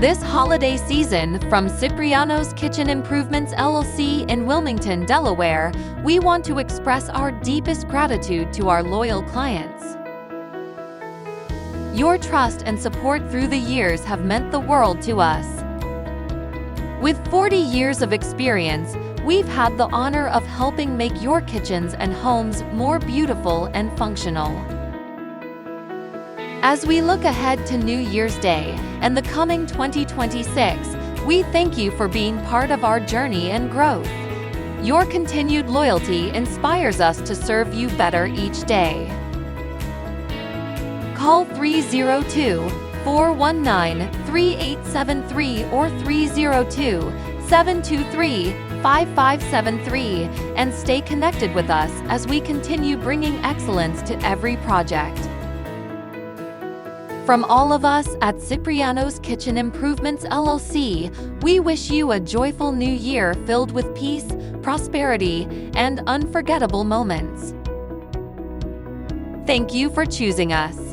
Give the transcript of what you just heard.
This holiday season, from Cipriano's Kitchen Improvements LLC in Wilmington, Delaware, we want to express our deepest gratitude to our loyal clients. Your trust and support through the years have meant the world to us. With 40 years of experience, we've had the honor of helping make your kitchens and homes more beautiful and functional. As we look ahead to New Year's Day and the coming 2026, we thank you for being part of our journey and growth. Your continued loyalty inspires us to serve you better each day. Call 302-419-3873 or 302-723-5573 and stay connected with us as we continue bringing excellence to every project. From all of us at Cipriano's Kitchen Improvements LLC, we wish you a joyful new year filled with peace, prosperity, and unforgettable moments. Thank you for choosing us.